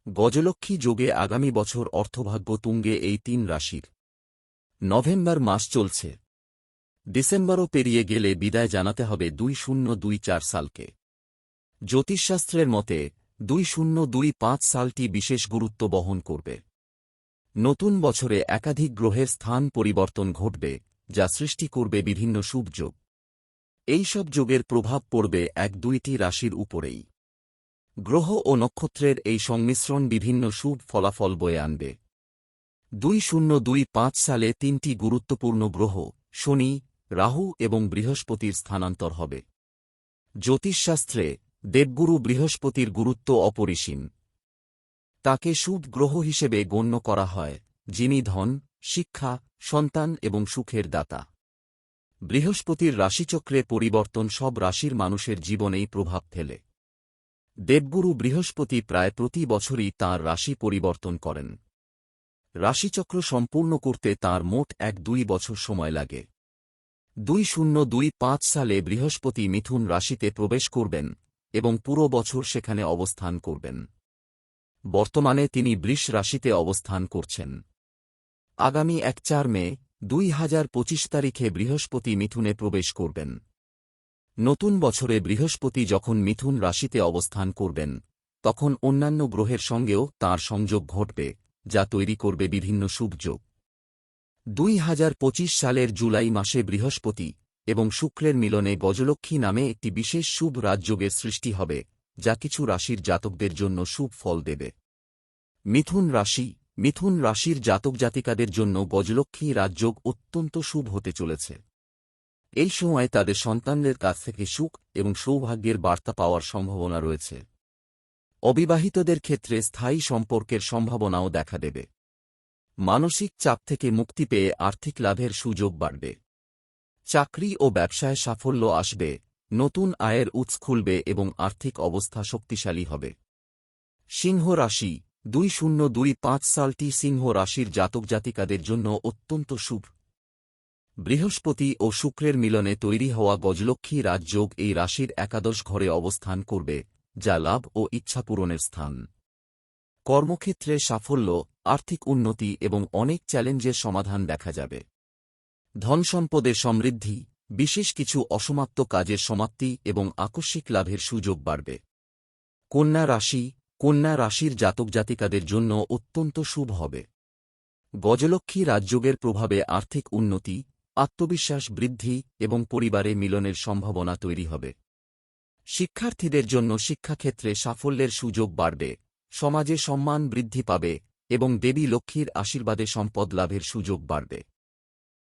গজলক্ষ্মী যোগে আগামী বছর অর্থভাগ্য তুঙ্গে এই ৩ রাশির। নভেম্বর মাস চলছে, ডিসেম্বরও পেরিয়ে গেলে বিদায় জানাতে হবে 2024 সালকে। জ্যোতিষশাস্ত্রের মতে 2025 সালটি বিশেষ গুরুত্ব বহন করবে। নতুন বছরে একাধিক গ্রহের স্থান পরিবর্তন ঘটবে, যা সৃষ্টি করবে বিভিন্ন শুভ যোগ। এই সব যোগের প্রভাব পড়বে 1-2টি রাশির উপরেই। গ্রহ ও নক্ষত্রের এই সংমিশ্রণ বিভিন্ন শুভ ফলাফল বয়ে আনবে। 2025 সালে 3টি গুরুত্বপূর্ণ গ্রহ শনি, রাহু এবং বৃহস্পতির স্থানান্তর হবে। জ্যোতিষশাস্ত্রে দেবগুরু বৃহস্পতির গুরুত্ব অপরিসীম। তাকে শুভ গ্রহ হিসেবে গণ্য করা হয়, যিনি ধন, শিক্ষা, সন্তান এবং সুখের দাতা। বৃহস্পতির রাশিচক্রে পরিবর্তন সব রাশির মানুষের জীবনেই প্রভাব ফেলে। দেবগুরু বৃহস্পতি প্রায় প্রতি বছরই তাঁর রাশি পরিবর্তন করেন। রাশিচক্র সম্পূর্ণ করতে তাঁর মোট 1-2 বছর সময় লাগে। 2025 সালে বৃহস্পতি মিথুন রাশিতে প্রবেশ করবেন এবং পুরো বছর সেখানে অবস্থান করবেন। বর্তমানে তিনি বৃষ রাশিতে অবস্থান করছেন। আগামী 1-4 মে 2025 তারিখে বৃহস্পতি মিথুনে প্রবেশ করবেন। নতুন বছরে বৃহস্পতি যখন মিথুন রাশিতে অবস্থান করবেন, তখন অন্যান্য গ্রহের সঙ্গেও তাঁর সংযোগ ঘটবে, যা তৈরি করবে বিভিন্ন শুভ যোগ। 2025 সালের জুলাই মাসে বৃহস্পতি এবং শুক্রের মিলনে গজলক্ষ্মী নামে একটি বিশেষ শুভ রাজযোগের সৃষ্টি হবে, যা কিছু রাশির জাতকদের জন্য শুভ ফল দেবে। মিথুন রাশির জাতক জাতিকাদের জন্য গজলক্ষ্মী রাজযোগ অত্যন্ত শুভ হতে চলেছে। এই সময় তাদের সন্তানদের কাছ থেকে সুখ এবং সৌভাগ্যের বার্তা পাওয়ার সম্ভাবনা রয়েছে। অবিবাহিতদের ক্ষেত্রে স্থায়ী সম্পর্কের সম্ভাবনাও দেখা দেবে। মানসিক চাপ থেকে মুক্তি পেয়ে আর্থিক লাভের সুযোগ বাড়বে। চাকরি ও ব্যবসায় সাফল্য আসবে, নতুন আয়ের উৎস খুলবে এবং আর্থিক অবস্থা শক্তিশালী হবে। সিংহ রাশি 2025 সালটি সিংহ রাশির জাতক জাতিকাদের জন্য অত্যন্ত শুভ। বৃহস্পতি ও শুক্রের মিলনে তৈরি হওয়া গজলক্ষ্মী রাজযোগ এই রাশির একাদশ ঘরে অবস্থান করবে, যা লাভ ও ইচ্ছাপূরণের স্থান। কর্মক্ষেত্রে সাফল্য, আর্থিক উন্নতি এবং অনেক চ্যালেঞ্জের সমাধান দেখা যাবে। ধনসম্পদে সমৃদ্ধি, বিশেষ কিছু অসমাপ্ত কাজের সমাপ্তি এবং আকস্মিক লাভের সুযোগ বাড়বে। কন্যা রাশির জাতক জাতিকাদের জন্য অত্যন্ত শুভ হবে। গজলক্ষ্মী রাজযোগের প্রভাবে আর্থিক উন্নতি, আত্মবিশ্বাস বৃদ্ধি এবং পরিবারে মিলনের সম্ভাবনা তৈরি হবে। শিক্ষার্থীদের জন্য শিক্ষাক্ষেত্রে সাফল্যের সুযোগ বাড়বে, সমাজে সম্মান বৃদ্ধি পাবে এবং দেবী লক্ষ্মীর আশীর্বাদে সম্পদ লাভের সুযোগ বাড়বে।